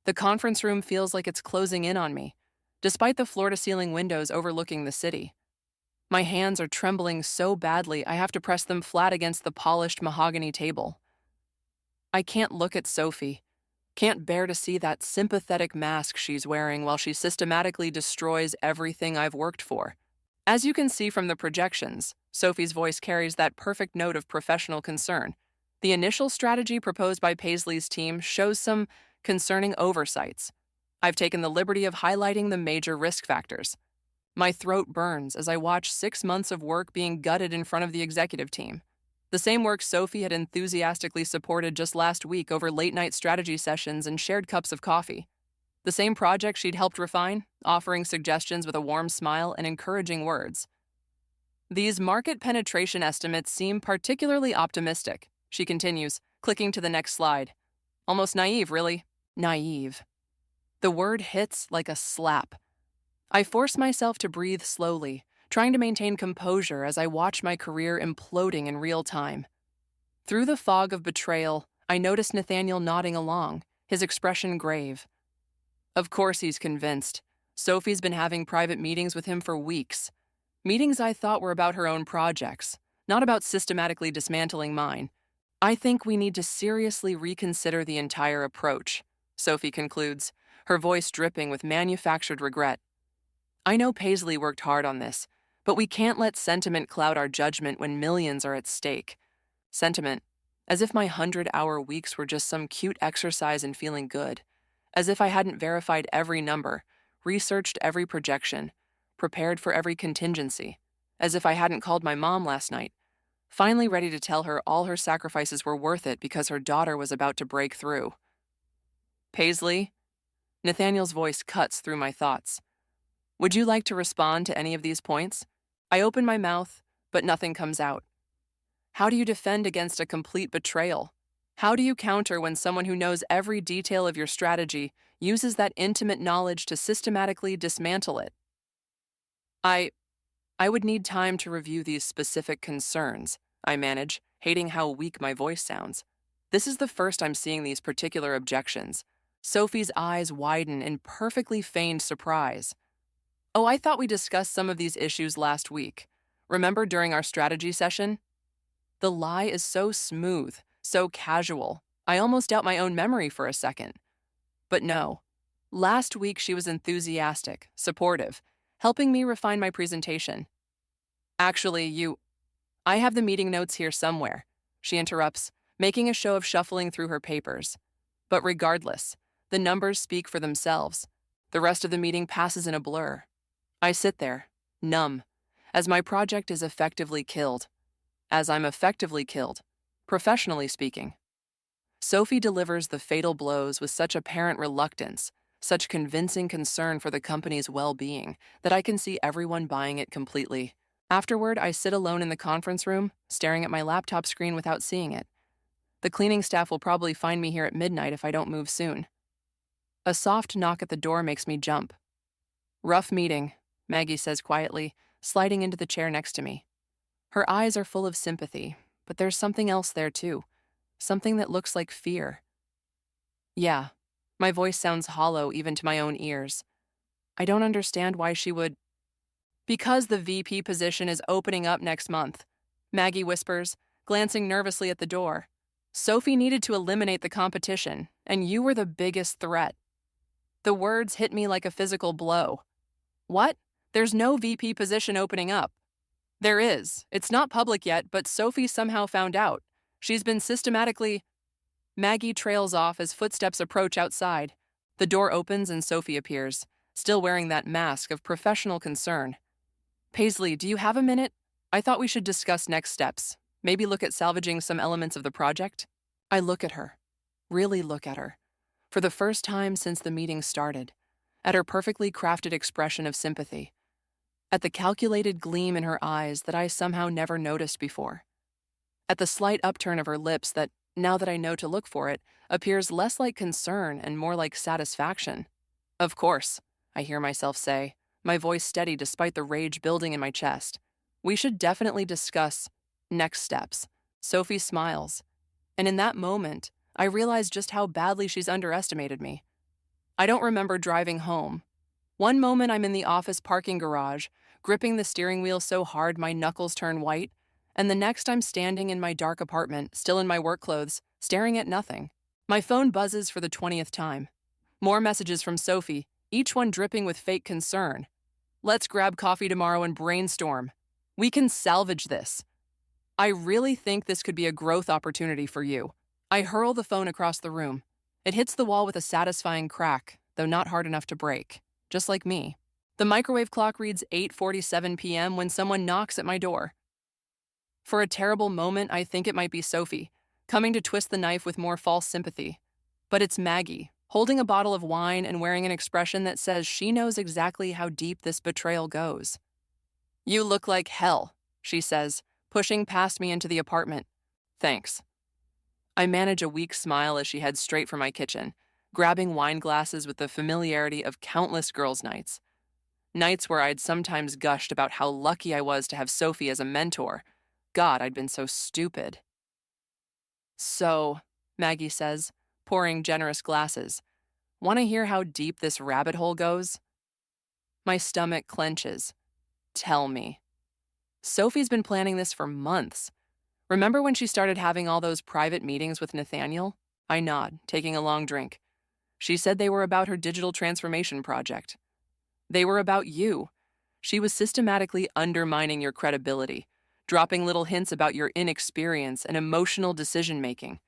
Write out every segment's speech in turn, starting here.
The conference room feels like it's closing in on me, despite the floor-to-ceiling windows overlooking the city. My hands are trembling so badly I have to press them flat against the polished mahogany table. I can't look at Sophie, can't bear to see that sympathetic mask she's wearing while she systematically destroys everything I've worked for. As you can see from the projections, Sophie's voice carries that perfect note of professional concern. The initial strategy proposed by Paisley's team shows some concerning oversights. I've taken the liberty of highlighting the major risk factors. My throat burns as I watch 6 months of work being gutted in front of the executive team. The same work Sophie had enthusiastically supported just last week over late-night strategy sessions and shared cups of coffee. The same project she'd helped refine, offering suggestions with a warm smile and encouraging words. These market penetration estimates seem particularly optimistic, she continues, clicking to the next slide. Almost naive, really. Naive. The word hits like a slap. I force myself to breathe slowly, trying to maintain composure as I watch my career imploding in real time. Through the fog of betrayal, I notice Nathaniel nodding along, his expression grave. Of course he's convinced. Sophie's been having private meetings with him for weeks. Meetings I thought were about her own projects, not about systematically dismantling mine. I think we need to seriously reconsider the entire approach, Sophie concludes, her voice dripping with manufactured regret. I know Paisley worked hard on this, but we can't let sentiment cloud our judgment when millions are at stake. Sentiment, as if my 100-hour weeks were just some cute exercise in feeling good, as if I hadn't verified every number, researched every projection, prepared for every contingency, as if I hadn't called my mom last night, finally ready to tell her all her sacrifices were worth it because her daughter was about to break through. Paisley? Nathaniel's voice cuts through my thoughts. Would you like to respond to any of these points? I open my mouth, but nothing comes out. How do you defend against a complete betrayal? How do you counter when someone who knows every detail of your strategy uses that intimate knowledge to systematically dismantle it? I would need time to review these specific concerns, I manage, hating how weak my voice sounds. This is the first I'm seeing these particular objections. Sophie's eyes widen in perfectly feigned surprise. Oh, I thought we discussed some of these issues last week. Remember during our strategy session? The lie is so smooth, so casual, I almost doubt my own memory for a second. But no. Last week she was enthusiastic, supportive, helping me refine my presentation. Actually, I have the meeting notes here somewhere, she interrupts, making a show of shuffling through her papers. But regardless, the numbers speak for themselves. The rest of the meeting passes in a blur. I sit there, numb, as my project is effectively killed. As I'm effectively killed, professionally speaking. Sophie delivers the fatal blows with such apparent reluctance, such convincing concern for the company's well-being, that I can see everyone buying it completely. Afterward, I sit alone in the conference room, staring at my laptop screen without seeing it. The cleaning staff will probably find me here at midnight if I don't move soon. A soft knock at the door makes me jump. Rough meeting, Maggie says quietly, sliding into the chair next to me. Her eyes are full of sympathy, but there's something else there too. Something that looks like fear. Yeah, my voice sounds hollow even to my own ears. I don't understand why she would. Because the VP position is opening up next month, Maggie whispers, glancing nervously at the door. Sophie needed to eliminate the competition, and you were the biggest threat. The words hit me like a physical blow. What? There's no VP position opening up. There is. It's not public yet, but Sophie somehow found out. She's been systematically. Maggie trails off as footsteps approach outside. The door opens and Sophie appears, still wearing that mask of professional concern. Paisley, do you have a minute? I thought we should discuss next steps. Maybe look at salvaging some elements of the project? I look at her. Really look at her. For the first time since the meeting started. At her perfectly crafted expression of sympathy. At the calculated gleam in her eyes that I somehow never noticed before. At the slight upturn of her lips that, now that I know to look for it, appears less like concern and more like satisfaction. Of course, I hear myself say, my voice steady despite the rage building in my chest. We should definitely discuss next steps. Sophie smiles. And in that moment, I realize just how badly she's underestimated me. I don't remember driving home. One moment I'm in the office parking garage, gripping the steering wheel so hard my knuckles turn white, and the next I'm standing in my dark apartment, still in my work clothes, staring at nothing. My phone buzzes for the 20th time. More messages from Sophie, each one dripping with fake concern. Let's grab coffee tomorrow and brainstorm. We can salvage this. I really think this could be a growth opportunity for you. I hurl the phone across the room. It hits the wall with a satisfying crack, though not hard enough to break, just like me. The microwave clock reads 8:47 p.m. when someone knocks at my door. For a terrible moment, I think it might be Sophie, coming to twist the knife with more false sympathy. But it's Maggie, holding a bottle of wine and wearing an expression that says she knows exactly how deep this betrayal goes. "You look like hell," she says, pushing past me into the apartment. "Thanks." I manage a weak smile as she heads straight for my kitchen, grabbing wine glasses with the familiarity of countless girls' nights. Nights where I'd sometimes gushed about how lucky I was to have Sophie as a mentor. God, I'd been so stupid. "So," Maggie says, pouring generous glasses, "want to hear how deep this rabbit hole goes?" My stomach clenches. Tell me. Sophie's been planning this for months. Remember when she started having all those private meetings with Nathaniel? I nod, taking a long drink. She said they were about her digital transformation project. They were about you. She was systematically undermining your credibility, dropping little hints about your inexperience and emotional decision-making,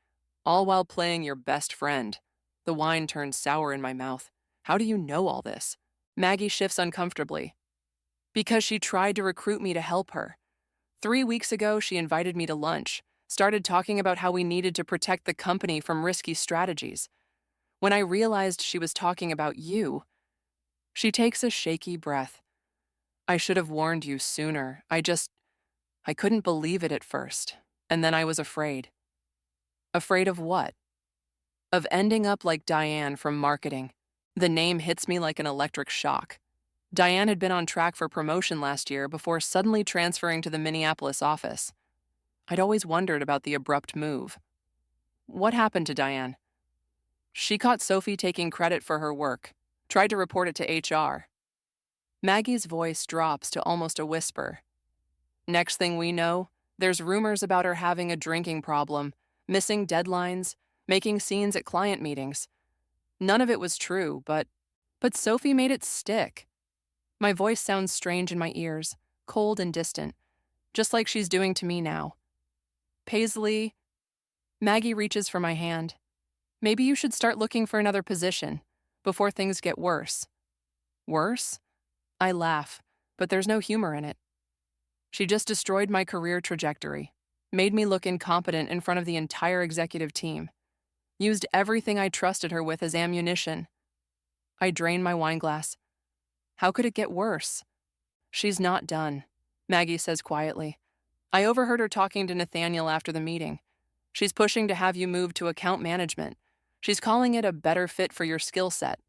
all while playing your best friend. The wine turned sour in my mouth. How do you know all this? Maggie shifts uncomfortably. Because she tried to recruit me to help her. 3 weeks ago, she invited me to lunch, started talking about how we needed to protect the company from risky strategies. When I realized she was talking about you, she takes a shaky breath. I should have warned you sooner. I couldn't believe it at first. And then I was afraid. Afraid of what? Of ending up like Diane from marketing. The name hits me like an electric shock. Diane had been on track for promotion last year before suddenly transferring to the Minneapolis office. I'd always wondered about the abrupt move. What happened to Diane? She caught Sophie taking credit for her work, tried to report it to HR. Maggie's voice drops to almost a whisper. Next thing we know, there's rumors about her having a drinking problem, missing deadlines, making scenes at client meetings. None of it was true, but Sophie made it stick. My voice sounds strange in my ears, cold and distant, just like she's doing to me now. Paisley, Maggie reaches for my hand. Maybe you should start looking for another position before things get worse. Worse? I laugh, but there's no humor in it. She just destroyed my career trajectory, made me look incompetent in front of the entire executive team, used everything I trusted her with as ammunition. I drain my wine glass. How could it get worse? She's not done, Maggie says quietly. I overheard her talking to Nathaniel after the meeting. She's pushing to have you move to account management. She's calling it a better fit for your skill set.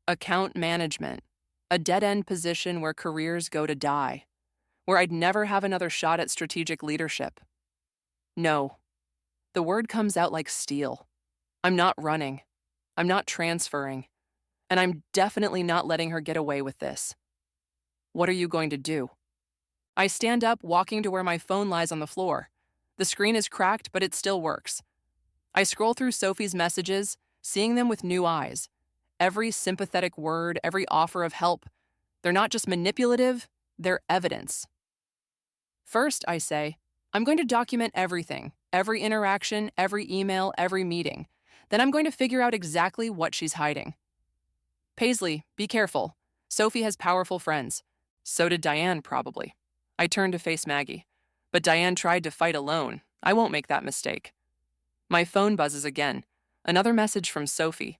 Account management, a dead-end position where careers go to die, where I'd never have another shot at strategic leadership. No. The word comes out like steel. I'm not running. I'm not transferring. And I'm definitely not letting her get away with this. What are you going to do? I stand up, walking to where my phone lies on the floor. The screen is cracked, but it still works. I scroll through Sophie's messages, seeing them with new eyes. Every sympathetic word, every offer of help. They're not just manipulative, they're evidence. First, I say, I'm going to document everything, every interaction, every email, every meeting. Then I'm going to figure out exactly what she's hiding. Paisley, be careful. Sophie has powerful friends. So did Diane, probably. I turn to face Maggie. But Diane tried to fight alone. I won't make that mistake. My phone buzzes again. Another message from Sophie.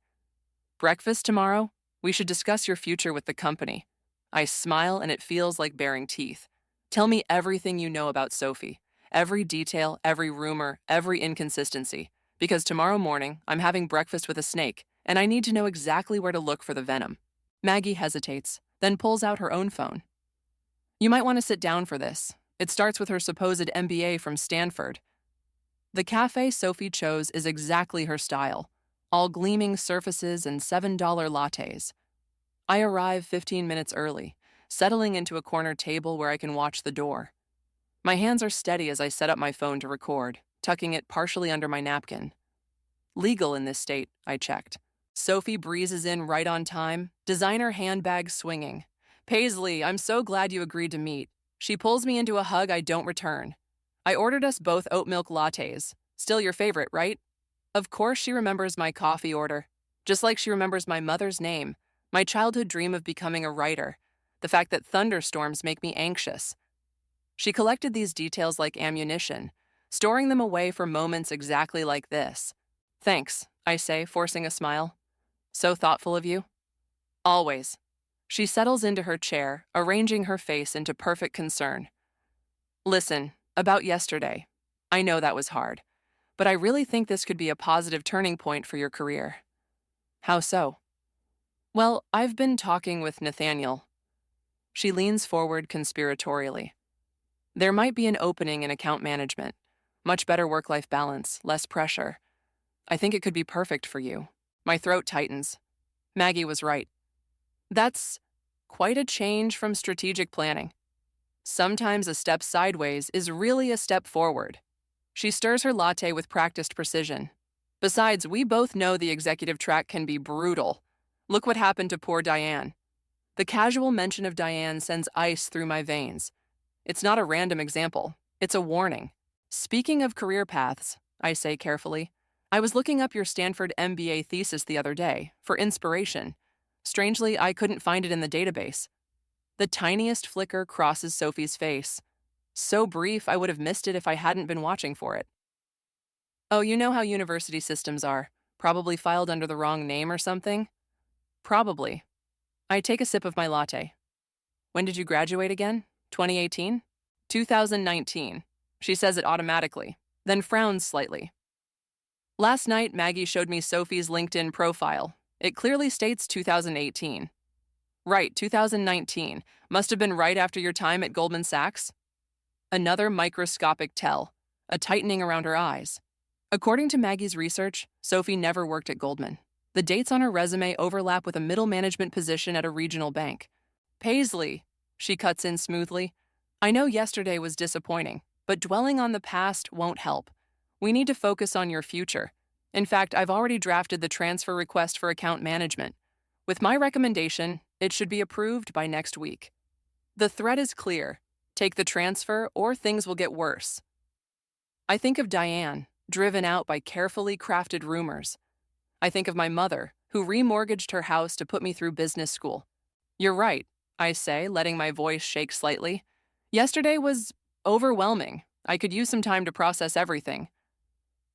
Breakfast tomorrow? We should discuss your future with the company. I smile and it feels like baring teeth. Tell me everything you know about Sophie. Every detail, every rumor, every inconsistency. Because tomorrow morning, I'm having breakfast with a snake, and I need to know exactly where to look for the venom. Maggie hesitates, then pulls out her own phone. You might want to sit down for this. It starts with her supposed MBA from Stanford. The cafe Sophie chose is exactly her style. all gleaming surfaces and $7 lattes. I arrive 15 minutes early, settling into a corner table where I can watch the door. My hands are steady as I set up my phone to record, tucking it partially under my napkin. Legal in this state, I checked. Sophie breezes in right on time, designer handbag swinging. Paisley, I'm so glad you agreed to meet. She pulls me into a hug I don't return. I ordered us both oat milk lattes. Still your favorite, right? Of course she remembers my coffee order, just like she remembers my mother's name, my childhood dream of becoming a writer, the fact that thunderstorms make me anxious. She collected these details like ammunition, storing them away for moments exactly like this. Thanks, I say, forcing a smile. So thoughtful of you. Always. She settles into her chair, arranging her face into perfect concern. Listen, about yesterday. I know that was hard, but I really think this could be a positive turning point for your career. How so? Well, I've been talking with Nathaniel. She leans forward conspiratorially. There might be an opening in account management. Much better work-life balance, less pressure. I think it could be perfect for you. My throat tightens. Maggie was right. That's quite a change from strategic planning. Sometimes a step sideways is really a step forward. She stirs her latte with practiced precision. Besides, we both know the executive track can be brutal. Look what happened to poor Diane. The casual mention of Diane sends ice through my veins. It's not a random example. It's a warning. Speaking of career paths, I say carefully, I was looking up your Stanford MBA thesis the other day for inspiration. Strangely, I couldn't find it in the database. The tiniest flicker crosses Sophie's face. So brief, I would have missed it if I hadn't been watching for it. Oh, you know how university systems are. Probably filed under the wrong name or something? Probably. I take a sip of my latte. When did you graduate again? 2018? 2019. She says it automatically, then frowns slightly. Last night, Maggie showed me Sophie's LinkedIn profile. It clearly states 2018. Right, 2019. Must have been right after your time at Goldman Sachs. Another microscopic tell, a tightening around her eyes. According to Maggie's research, Sophie never worked at Goldman. The dates on her resume overlap with a middle management position at a regional bank. Paisley, she cuts in smoothly. I know yesterday was disappointing, but dwelling on the past won't help. We need to focus on your future. In fact, I've already drafted the transfer request for account management. With my recommendation, it should be approved by next week. The threat is clear. Take the transfer or things will get worse. I think of Diane, driven out by carefully crafted rumors. I think of my mother, who remortgaged her house to put me through business school. You're right, I say, letting my voice shake slightly. Yesterday was overwhelming. I could use some time to process everything.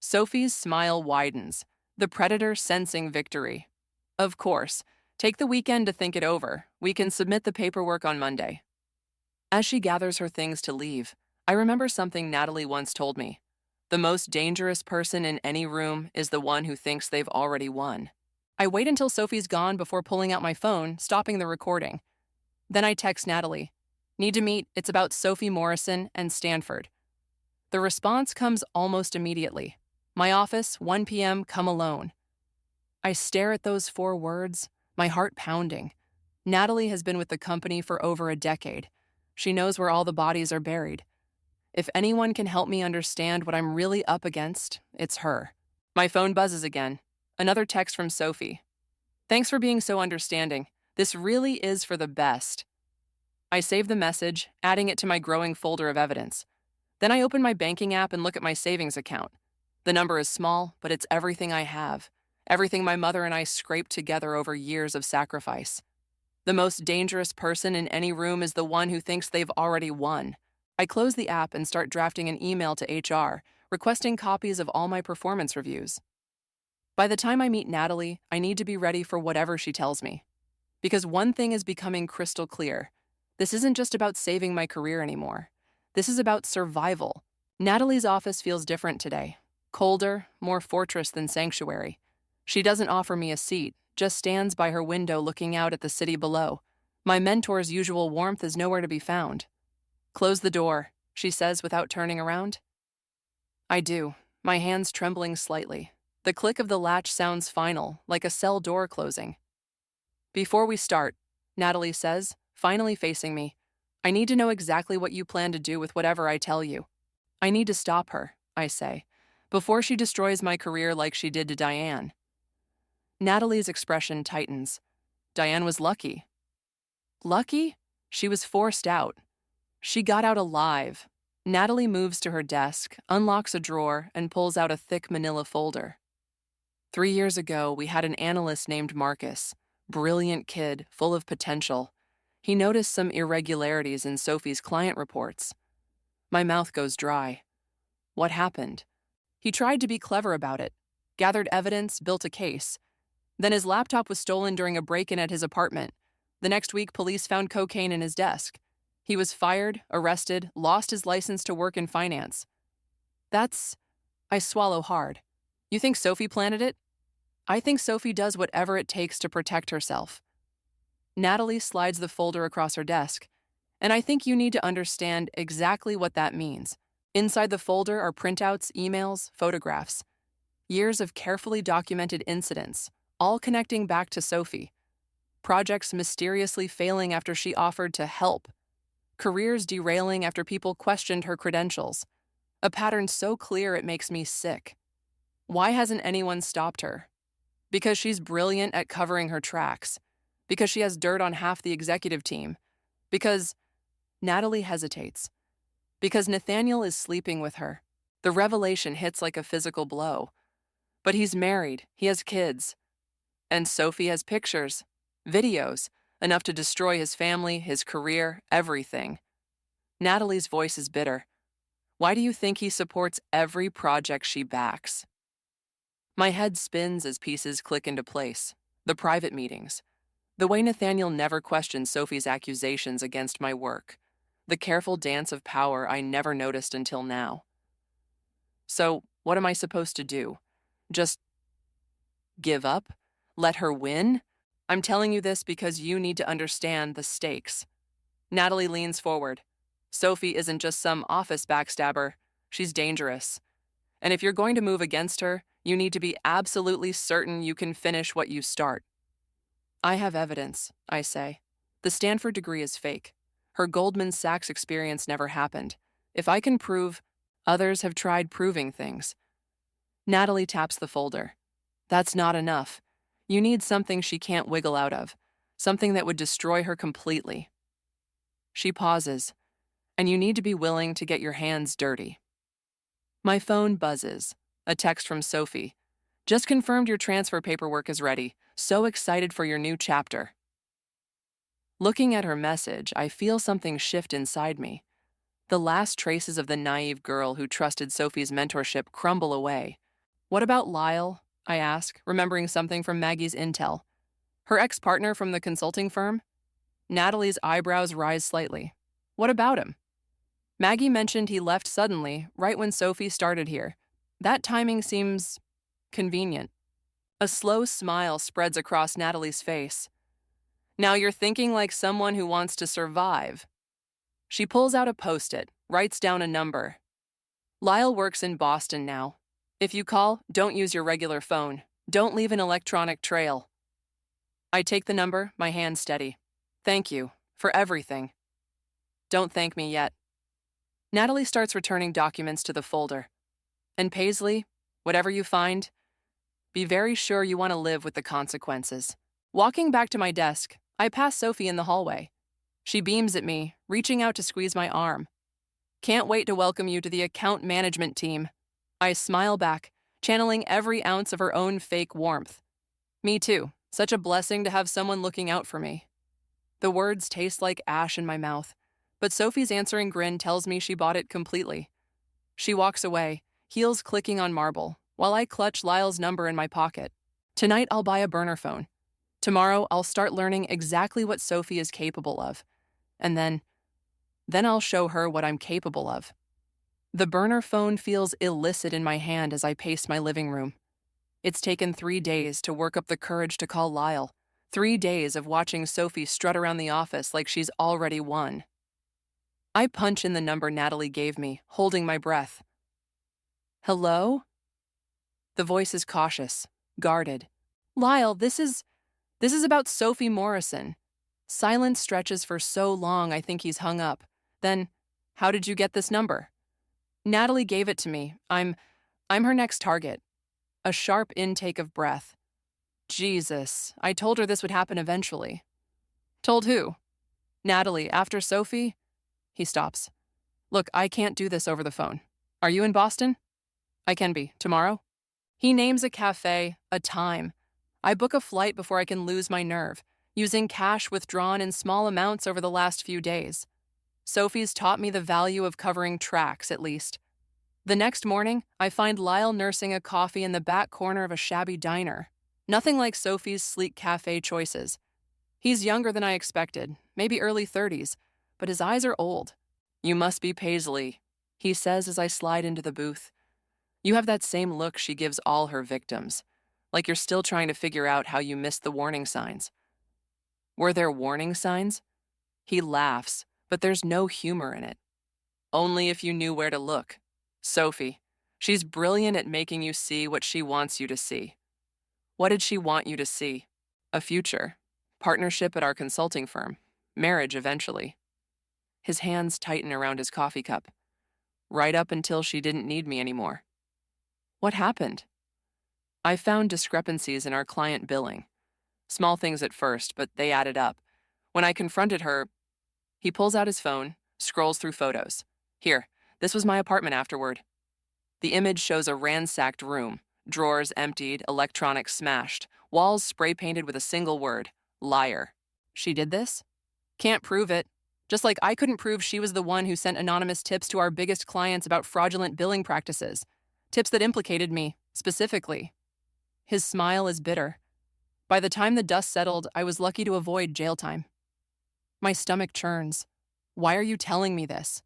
Sophie's smile widens, the predator sensing victory. Of course, take the weekend to think it over. We can submit the paperwork on Monday. As she gathers her things to leave, I remember something Natalie once told me. The most dangerous person in any room is the one who thinks they've already won. I wait until Sophie's gone before pulling out my phone, stopping the recording. Then I text Natalie. Need to meet, it's about Sophie Morrison and Stanford. The response comes almost immediately. My office, 1 p.m., come alone. I stare at those 4 words, my heart pounding. Natalie has been with the company for over a decade. She knows where all the bodies are buried. If anyone can help me understand what I'm really up against, it's her. My phone buzzes again. Another text from Sophie. Thanks for being so understanding. This really is for the best. I save the message, adding it to my growing folder of evidence. Then I open my banking app and look at my savings account. The number is small, but it's everything I have. Everything my mother and I scraped together over years of sacrifice. The most dangerous person in any room is the one who thinks they've already won. I close the app and start drafting an email to HR, requesting copies of all my performance reviews. By the time I meet Natalie, I need to be ready for whatever she tells me. Because one thing is becoming crystal clear. This isn't just about saving my career anymore. This is about survival. Natalie's office feels different today. Colder, more fortress than sanctuary. She doesn't offer me a seat, just stands by her window looking out at the city below. My mentor's usual warmth is nowhere to be found. Close the door, she says without turning around. I do, my hands trembling slightly. The click of the latch sounds final, like a cell door closing. Before we start, Natalie says, finally facing me, I need to know exactly what you plan to do with whatever I tell you. I need to stop her, I say, before she destroys my career like she did to Diane. Natalie's expression tightens. Diane was lucky. Lucky? She was forced out. She got out alive. Natalie moves to her desk, unlocks a drawer, and pulls out a thick manila folder. 3 years ago, we had an analyst named Marcus. Brilliant kid, full of potential. He noticed some irregularities in Sophie's client reports. My mouth goes dry. What happened? He tried to be clever about it, gathered evidence, built a case. Then his laptop was stolen during a break-in at his apartment. The next week, police found cocaine in his desk. He was fired, arrested, lost his license to work in finance. I swallow hard. You think Sophie planted it? I think Sophie does whatever it takes to protect herself. Natalie slides the folder across her desk, and I think you need to understand exactly what that means. Inside the folder are printouts, emails, photographs. Years of carefully documented incidents, all connecting back to Sophie. Projects mysteriously failing after she offered to help. Careers derailing after people questioned her credentials. A pattern so clear it makes me sick. Why hasn't anyone stopped her? Because she's brilliant at covering her tracks. Because she has dirt on half the executive team. Because Natalie hesitates. Because Nathaniel is sleeping with her. The revelation hits like a physical blow. But he's married, he has kids. And Sophie has pictures, videos, enough to destroy his family, his career, everything. Natalie's voice is bitter. Why do you think he supports every project she backs? My head spins as pieces click into place. The private meetings. The way Nathaniel never questioned Sophie's accusations against my work. The careful dance of power I never noticed until now. So, what am I supposed to do? Just give up? Let her win? I'm telling you this because you need to understand the stakes. Natalie leans forward. Sophie isn't just some office backstabber. She's dangerous. And if you're going to move against her, you need to be absolutely certain you can finish what you start. I have evidence, I say. The Stanford degree is fake. Her Goldman Sachs experience never happened. If I can prove, others have tried proving things. Natalie taps the folder. That's not enough. You need something she can't wiggle out of. Something that would destroy her completely. She pauses. And you need to be willing to get your hands dirty. My phone buzzes. A text from Sophie. Just confirmed your transfer paperwork is ready. So excited for your new chapter. Looking at her message, I feel something shift inside me. The last traces of the naive girl who trusted Sophie's mentorship crumble away. What about Lyle? I ask, remembering something from Maggie's intel. Her ex-partner from the consulting firm? Natalie's eyebrows rise slightly. What about him? Maggie mentioned he left suddenly, right when Sophie started here. That timing seems convenient. A slow smile spreads across Natalie's face. Now you're thinking like someone who wants to survive. She pulls out a Post-it, writes down a number. Lyle works in Boston now. If you call, don't use your regular phone. Don't leave an electronic trail. I take the number, my hand steady. Thank you, for everything. Don't thank me yet. Natalie starts returning documents to the folder. And Paisley, whatever you find, be very sure you want to live with the consequences. Walking back to my desk, I pass Sophie in the hallway. She beams at me, reaching out to squeeze my arm. Can't wait to welcome you to the account management team. I smile back, channeling every ounce of her own fake warmth. Me too. Such a blessing to have someone looking out for me. The words taste like ash in my mouth, but Sophie's answering grin tells me she bought it completely. She walks away, heels clicking on marble, while I clutch Lyle's number in my pocket. Tonight I'll buy a burner phone. Tomorrow I'll start learning exactly what Sophie is capable of. And then I'll show her what I'm capable of. The burner phone feels illicit in my hand as I pace my living room. It's taken 3 days to work up the courage to call Lyle. 3 days of watching Sophie strut around the office like she's already won. I punch in the number Natalie gave me, holding my breath. Hello? The voice is cautious, guarded. Lyle, this is about Sophie Morrison. Silence stretches for so long I think he's hung up. Then, how did you get this number? Natalie gave it to me. I'm her next target. A sharp intake of breath. Jesus, I told her this would happen eventually. Told who? Natalie, after Sophie? He stops. Look, I can't do this over the phone. Are you in Boston? I can be. Tomorrow? He names a cafe, a time. I book a flight before I can lose my nerve, using cash withdrawn in small amounts over the last few days. Sophie's taught me the value of covering tracks, at least. The next morning, I find Lyle nursing a coffee in the back corner of a shabby diner. Nothing like Sophie's sleek cafe choices. He's younger than I expected, maybe early 30s, but his eyes are old. You must be Paisley, he says as I slide into the booth. You have that same look she gives all her victims, like you're still trying to figure out how you missed the warning signs. Were there warning signs? He laughs, but there's no humor in it. Only if you knew where to look. Sophie. She's brilliant at making you see what she wants you to see. What did she want you to see? A future. Partnership at our consulting firm. Marriage eventually. His hands tighten around his coffee cup. Right up until she didn't need me anymore. What happened? I found discrepancies in our client billing. Small things at first, but they added up. When I confronted her, he pulls out his phone, scrolls through photos. Here, this was my apartment afterward. The image shows a ransacked room, drawers emptied, electronics smashed, walls spray-painted with a single word, liar. She did this? Can't prove it. Just like I couldn't prove she was the one who sent anonymous tips to our biggest clients about fraudulent billing practices. Tips that implicated me, specifically. His smile is bitter. By the time the dust settled, I was lucky to avoid jail time. My stomach churns. Why are you telling me this?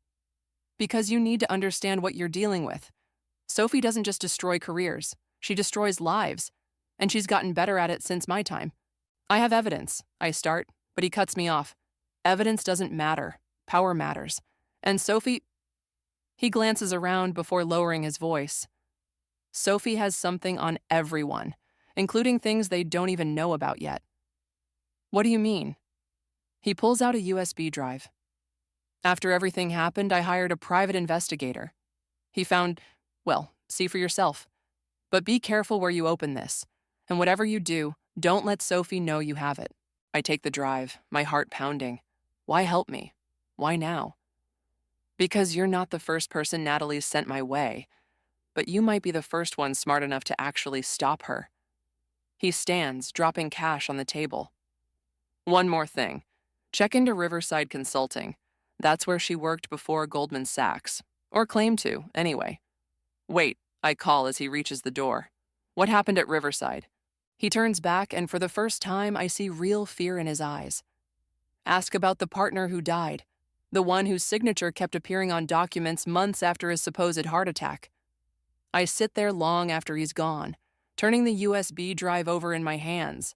Because you need to understand what you're dealing with. Sophie doesn't just destroy careers. She destroys lives. And she's gotten better at it since my time. I have evidence, I start, but he cuts me off. Evidence doesn't matter. Power matters. And Sophie... He glances around before lowering his voice. Sophie has something on everyone, including things they don't even know about yet. What do you mean? He pulls out a USB drive. After everything happened, I hired a private investigator. He found, well, see for yourself. But be careful where you open this. And whatever you do, don't let Sophie know you have it. I take the drive, my heart pounding. Why help me? Why now? Because you're not the first person Natalie's sent my way, but you might be the first one smart enough to actually stop her. He stands, dropping cash on the table. One more thing. Check into Riverside Consulting. That's where she worked before Goldman Sachs. Or claimed to, anyway. Wait, I call as he reaches the door. What happened at Riverside? He turns back, and for the first time, I see real fear in his eyes. Ask about the partner who died. The one whose signature kept appearing on documents months after his supposed heart attack. I sit there long after he's gone, turning the USB drive over in my hands.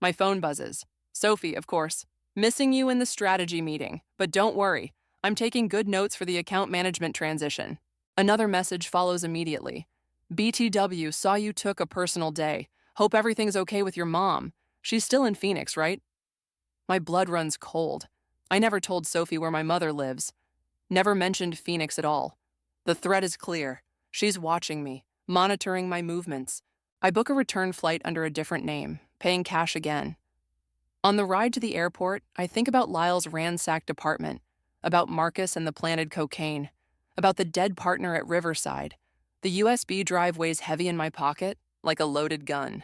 My phone buzzes. Sophie, of course. Missing you in the strategy meeting, but don't worry. I'm taking good notes for the account management transition. Another message follows immediately. BTW saw you took a personal day. Hope everything's okay with your mom. She's still in Phoenix, right? My blood runs cold. I never told Sophie where my mother lives. Never mentioned Phoenix at all. The threat is clear. She's watching me, monitoring my movements. I book a return flight under a different name, paying cash again. On the ride to the airport, I think about Lyle's ransacked apartment, about Marcus and the planted cocaine, about the dead partner at Riverside. The USB drive weighs heavy in my pocket, like a loaded gun.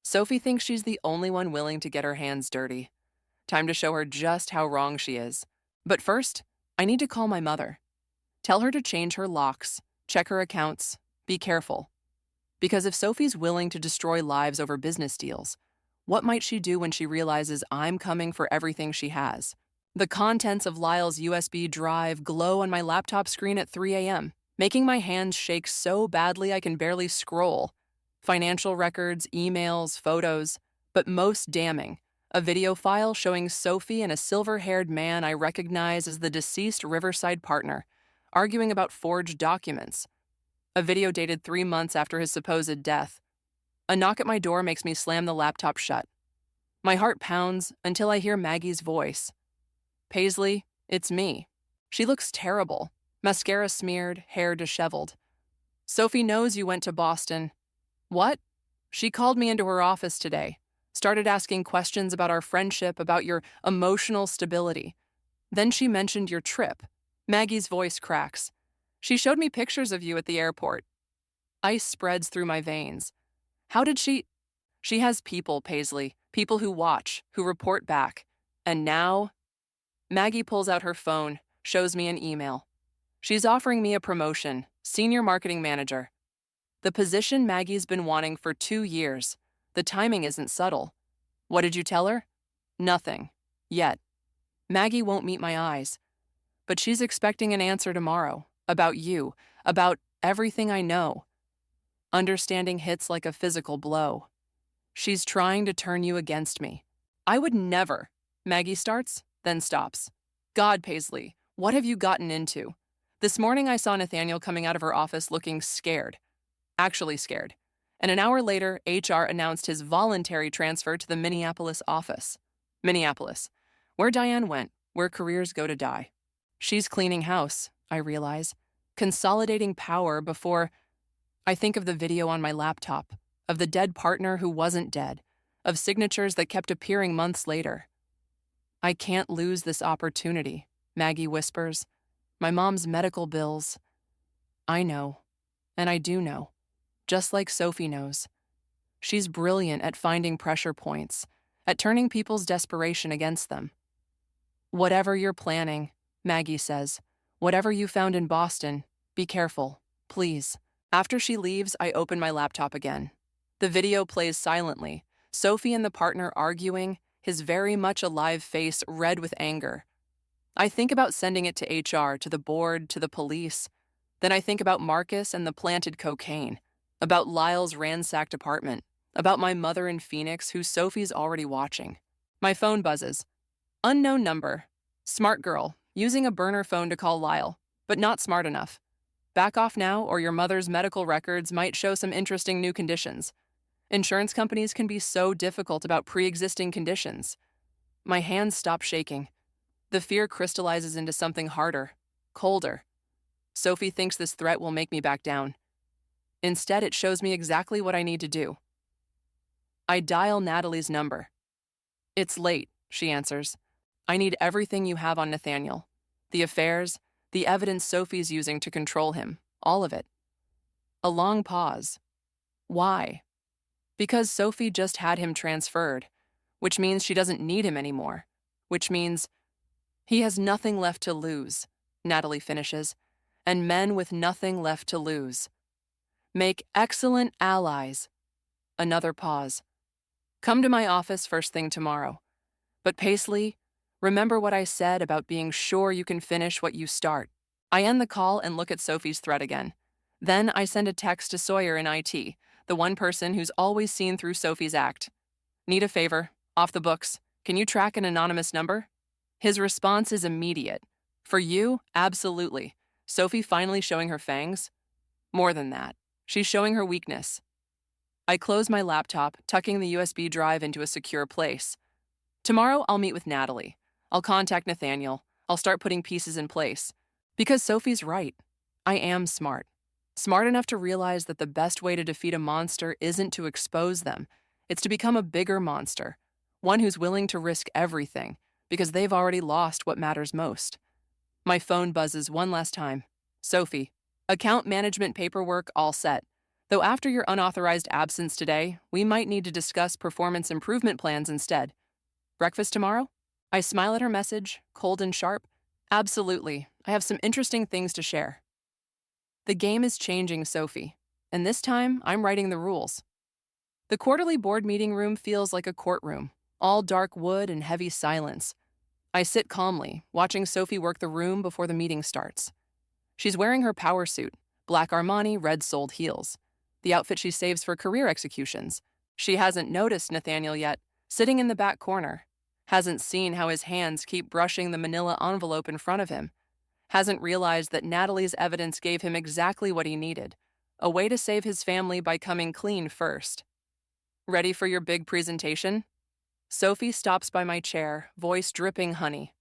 Sophie thinks she's the only one willing to get her hands dirty. Time to show her just how wrong she is. But first, I need to call my mother. Tell her to change her locks, check her accounts, be careful. Because if Sophie's willing to destroy lives over business deals, what might she do when she realizes I'm coming for everything she has? The contents of Lyle's USB drive glow on my laptop screen at 3 a.m., making my hands shake so badly I can barely scroll. Financial records, emails, photos, but most damning, a video file showing Sophie and a silver-haired man I recognize as the deceased Riverside partner, arguing about forged documents. A video dated 3 months after his supposed death. A knock at my door makes me slam the laptop shut. My heart pounds until I hear Maggie's voice. Paisley, it's me. She looks terrible. Mascara smeared, hair disheveled. Sophie knows you went to Boston. What? She called me into her office today, started asking questions about our friendship, about your emotional stability. Then she mentioned your trip. Maggie's voice cracks. She showed me pictures of you at the airport. Ice spreads through my veins. How did she? She has people, Paisley, people who watch, who report back. And now? Maggie pulls out her phone, shows me an email. She's offering me a promotion, senior marketing manager. The position Maggie's been wanting for 2 years. The timing isn't subtle. What did you tell her? Nothing. Yet. Maggie won't meet my eyes. But she's expecting an answer tomorrow. About you. About everything I know. Understanding hits like a physical blow. She's trying to turn you against me. I would never. Maggie starts, then stops. God, Paisley, what have you gotten into? This morning I saw Nathaniel coming out of her office looking scared. Actually scared. And an hour later, HR announced his voluntary transfer to the Minneapolis office. Minneapolis, where Diane went, where careers go to die. She's cleaning house, I realize, consolidating power before I think of the video on my laptop, of the dead partner who wasn't dead, of signatures that kept appearing months later. I can't lose this opportunity, Maggie whispers. My mom's medical bills. I know, and I do know, just like Sophie knows. She's brilliant at finding pressure points, at turning people's desperation against them. Whatever you're planning, Maggie says, whatever you found in Boston, be careful, please. After she leaves, I open my laptop again. The video plays silently, Sophie and the partner arguing, his very much alive face red with anger. I think about sending it to HR, to the board, to the police. Then I think about Marcus and the planted cocaine, about Lyle's ransacked apartment, about my mother in Phoenix who Sophie's already watching. My phone buzzes. Unknown number. Smart girl, using a burner phone to call Lyle, but not smart enough. Back off now or your mother's medical records might show some interesting new conditions. Insurance companies can be so difficult about pre-existing conditions. My hands stop shaking. The fear crystallizes into something harder, colder. Sophie thinks this threat will make me back down. Instead, it shows me exactly what I need to do. I dial Natalie's number. It's late, she answers. I need everything you have on Nathaniel. The affairs, the evidence Sophie's using to control him, all of it. A long pause. Why? Because Sophie just had him transferred, which means she doesn't need him anymore, which means he has nothing left to lose, Natalie finishes, and men with nothing left to lose. Make excellent allies. Another pause. Come to my office first thing tomorrow. But Paisley, remember what I said about being sure you can finish what you start. I end the call and look at Sophie's threat again. Then I send a text to Sawyer in IT, the one person who's always seen through Sophie's act. Need a favor, off the books. Can you track an anonymous number? His response is immediate. For you, absolutely. Sophie finally showing her fangs? More than that. She's showing her weakness. I close my laptop, tucking the USB drive into a secure place. Tomorrow, I'll meet with Natalie. I'll contact Nathaniel. I'll start putting pieces in place. Because Sophie's right. I am smart. Smart enough to realize that the best way to defeat a monster isn't to expose them. It's to become a bigger monster. One who's willing to risk everything, because they've already lost what matters most. My phone buzzes one last time. Sophie, account management paperwork all set. Though after your unauthorized absence today, we might need to discuss performance improvement plans instead. Breakfast tomorrow? I smile at her message, cold and sharp. Absolutely. I have some interesting things to share. The game is changing, Sophie, and this time I'm writing the rules. The quarterly board meeting room feels like a courtroom, all dark wood and heavy silence. I sit calmly, watching Sophie work the room before the meeting starts. She's wearing her power suit, black Armani, red-soled heels, the outfit she saves for career executions. She hasn't noticed Nathaniel yet, sitting in the back corner, hasn't seen how his hands keep brushing the manila envelope in front of him, hasn't realized that Natalie's evidence gave him exactly what he needed, a way to save his family by coming clean first. Ready for your big presentation? Sophie stops by my chair, voice dripping honey.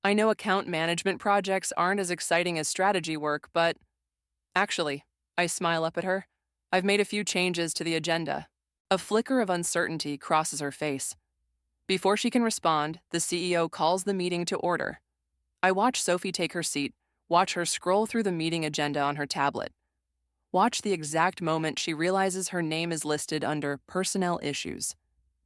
I know account management projects aren't as exciting as strategy work, but actually, I smile up at her. I've made a few changes to the agenda. A flicker of uncertainty crosses her face. Before she can respond, the CEO calls the meeting to order. I watch Sophie take her seat, watch her scroll through the meeting agenda on her tablet. Watch the exact moment she realizes her name is listed under personnel issues.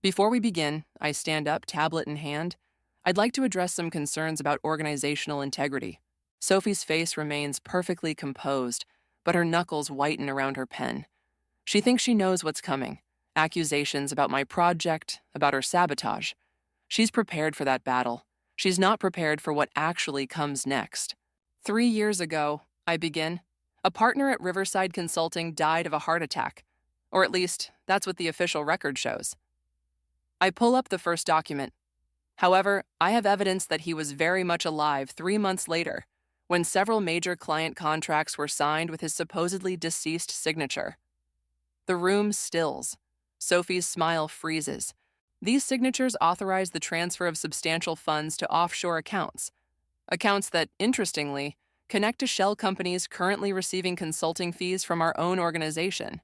Before we begin, I stand up, tablet in hand. I'd like to address some concerns about organizational integrity. Sophie's face remains perfectly composed, but her knuckles whiten around her pen. She thinks she knows what's coming. Accusations about my project, about her sabotage. She's prepared for that battle. She's not prepared for what actually comes next. 3 years ago, I begin, a partner at Riverside Consulting died of a heart attack. Or at least, that's what the official record shows. I pull up the first document. However, I have evidence that he was very much alive 3 months later, when several major client contracts were signed with his supposedly deceased signature. The room stills. Sophie's smile freezes. These signatures authorize the transfer of substantial funds to offshore accounts that, interestingly, connect to shell companies currently receiving consulting fees from our own organization.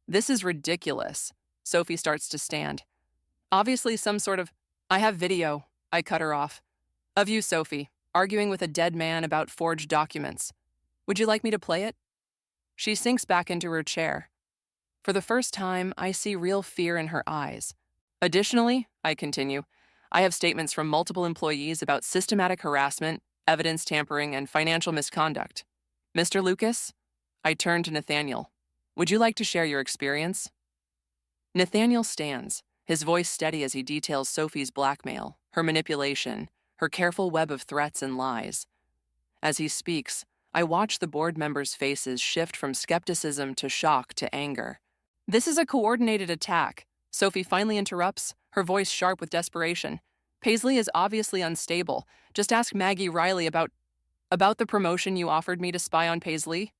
This is ridiculous. Sophie starts to stand. Obviously some sort of, I have video, I cut her off, of you, Sophie, arguing with a dead man about forged documents. Would you like me to play it? She sinks back into her chair. For the first time, I see real fear in her eyes. Additionally, I continue, I have statements from multiple employees about systematic harassment, evidence tampering, and financial misconduct. Mr. Lucas? I turn to Nathaniel. Would you like to share your experience? Nathaniel stands, his voice steady as he details Sophie's blackmail, her manipulation, her careful web of threats and lies. As he speaks, I watch the board members' faces shift from skepticism to shock to anger. This is a coordinated attack. Sophie finally interrupts, her voice sharp with desperation. Paisley is obviously unstable. Just ask Maggie Riley about the promotion you offered me to spy on Paisley.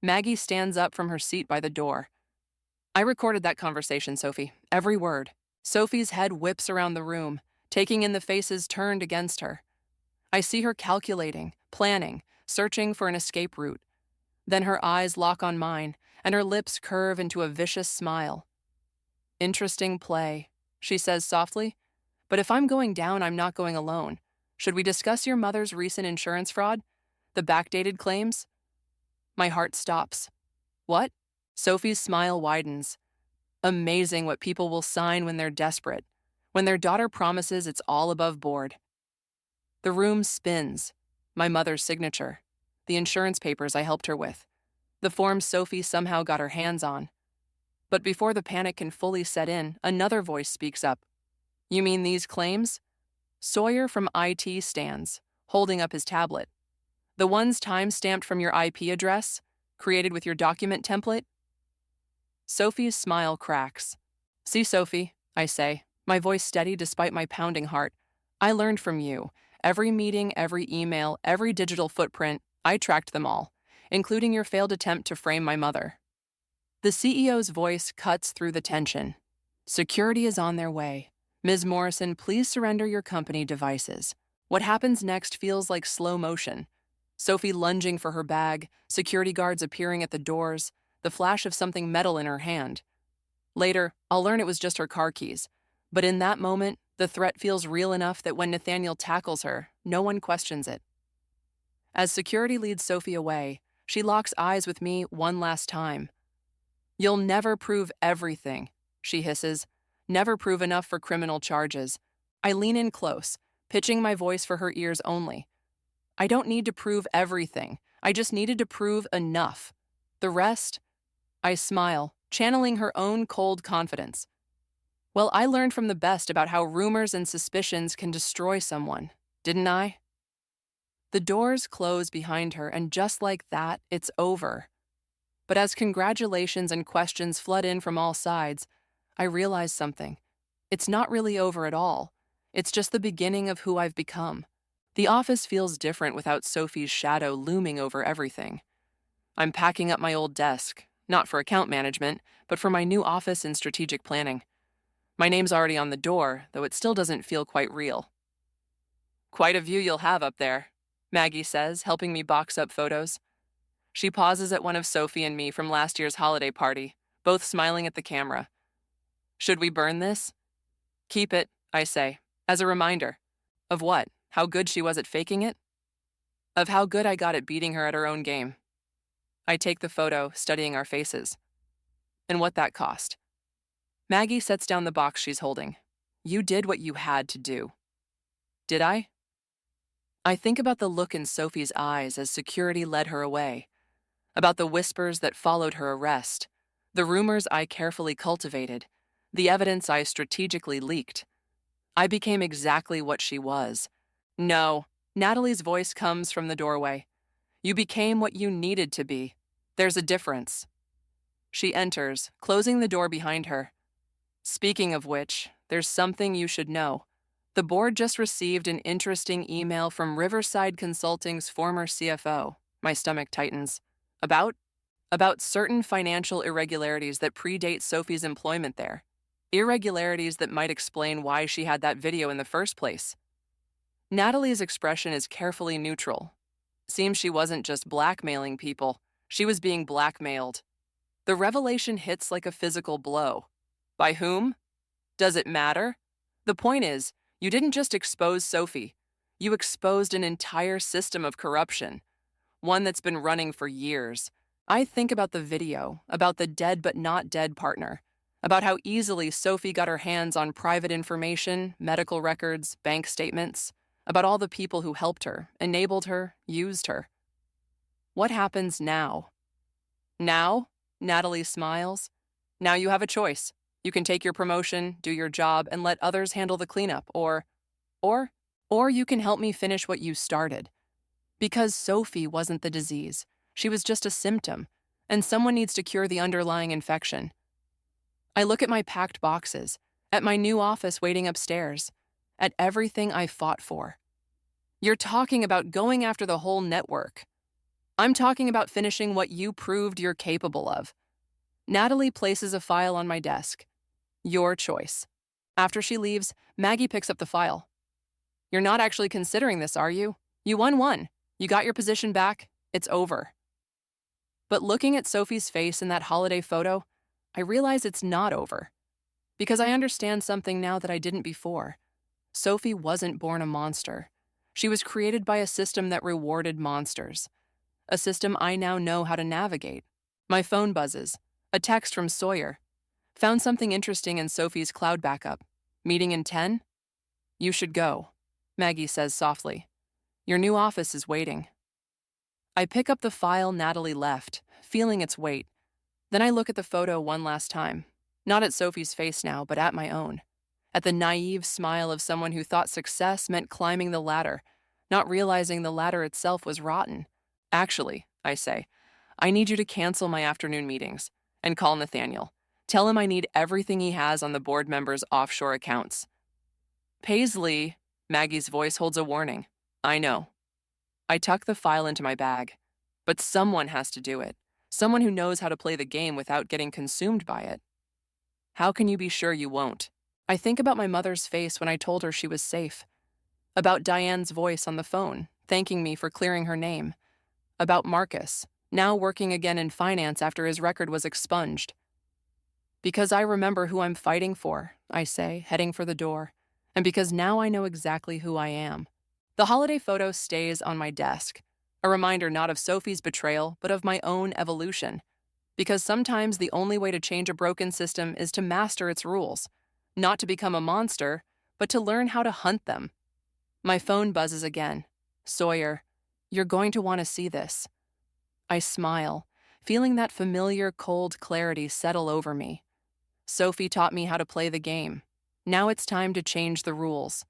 Maggie stands up from her seat by the door. I recorded that conversation, Sophie, every word. Sophie's head whips around the room, taking in the faces turned against her. I see her calculating, planning, searching for an escape route. Then her eyes lock on mine, and her lips curve into a vicious smile. Interesting play, she says softly. But if I'm going down, I'm not going alone. Should we discuss your mother's recent insurance fraud? The backdated claims? My heart stops. What? Sophie's smile widens. Amazing what people will sign when they're desperate, when their daughter promises it's all above board. The room spins. My mother's signature. The insurance papers I helped her with. The forms Sophie somehow got her hands on. But before the panic can fully set in, another voice speaks up. You mean these claims? Sawyer from IT stands, holding up his tablet. The ones time-stamped from your IP address, created with your document template? Sophie's smile cracks. See, Sophie, I say, my voice steady despite my pounding heart. I learned from you. Every meeting, every email, every digital footprint, I tracked them all, including your failed attempt to frame my mother. The CEO's voice cuts through the tension. Security is on their way. Ms. Morrison, please surrender your company devices. What happens next feels like slow motion. Sophie lunging for her bag, security guards appearing at the doors, the flash of something metal in her hand. Later, I'll learn it was just her car keys. But in that moment, the threat feels real enough that when Nathaniel tackles her, no one questions it. As security leads Sophie away, she locks eyes with me one last time. You'll never prove everything, she hisses. Never prove enough for criminal charges. I lean in close, pitching my voice for her ears only. I don't need to prove everything. I just needed to prove enough. The rest? I smile, channeling her own cold confidence. Well, I learned from the best about how rumors and suspicions can destroy someone, didn't I? The doors close behind her, and just like that, it's over. But as congratulations and questions flood in from all sides, I realize something. It's not really over at all. It's just the beginning of who I've become. The office feels different without Sophie's shadow looming over everything. I'm packing up my old desk, not for account management, but for my new office in strategic planning. My name's already on the door, though it still doesn't feel quite real. Quite a view you'll have up there, Maggie says, helping me box up photos. She pauses at one of Sophie and me from last year's holiday party, both smiling at the camera. Should we burn this? Keep it, I say, as a reminder. Of what? How good she was at faking it? Of how good I got at beating her at her own game. I take the photo, studying our faces. And what that cost. Maggie sets down the box she's holding. You did what you had to do. Did I? I think about the look in Sophie's eyes as security led her away, about the whispers that followed her arrest, the rumors I carefully cultivated, the evidence I strategically leaked. I became exactly what she was. No, Natalie's voice comes from the doorway. You became what you needed to be. There's a difference. She enters, closing the door behind her. Speaking of which, there's something you should know. The board just received an interesting email from Riverside Consulting's former CFO. My stomach tightens. About certain financial irregularities that predate Sophie's employment there. Irregularities that might explain why she had that video in the first place. Natalie's expression is carefully neutral. Seems she wasn't just blackmailing people, she was being blackmailed. The revelation hits like a physical blow. By whom? Does it matter? The point is, you didn't just expose Sophie. You exposed an entire system of corruption, one that's been running for years. I think about the video, about the dead but not dead partner, about how easily Sophie got her hands on private information, medical records, bank statements, about all the people who helped her, enabled her, used her. What happens now? Now? Natalie smiles. Now you have a choice. You can take your promotion, do your job, and let others handle the cleanup, or you can help me finish what you started. Because Sophie wasn't the disease. She was just a symptom, and someone needs to cure the underlying infection. I look at my packed boxes, at my new office waiting upstairs, at everything I fought for. You're talking about going after the whole network. I'm talking about finishing what you proved you're capable of. Natalie places a file on my desk. Your choice. After she leaves, Maggie picks up the file. You're not actually considering this, are you? You won one. You got your position back. It's over. But looking at Sophie's face in that holiday photo, I realize it's not over. Because I understand something now that I didn't before. Sophie wasn't born a monster. She was created by a system that rewarded monsters. A system I now know how to navigate. My phone buzzes. A text from Sawyer. Found something interesting in Sophie's cloud backup. Meeting in 10? You should go, Maggie says softly. Your new office is waiting. I pick up the file Natalie left, feeling its weight. Then I look at the photo one last time. Not at Sophie's face now, but at my own. At the naive smile of someone who thought success meant climbing the ladder, not realizing the ladder itself was rotten. Actually, I say, I need you to cancel my afternoon meetings and call Nathaniel. Tell him I need everything he has on the board members' offshore accounts. Paisley, Maggie's voice holds a warning. I know. I tuck the file into my bag. But someone has to do it. Someone who knows how to play the game without getting consumed by it. How can you be sure you won't? I think about my mother's face when I told her she was safe. About Diane's voice on the phone, thanking me for clearing her name. About Marcus, now working again in finance after his record was expunged. Because I remember who I'm fighting for, I say, heading for the door, and because now I know exactly who I am. The holiday photo stays on my desk, a reminder not of Sophie's betrayal, but of my own evolution. Because sometimes the only way to change a broken system is to master its rules, not to become a monster, but to learn how to hunt them. My phone buzzes again. Sawyer, you're going to want to see this. I smile, feeling that familiar cold clarity settle over me. Sophie taught me how to play the game. Now it's time to change the rules.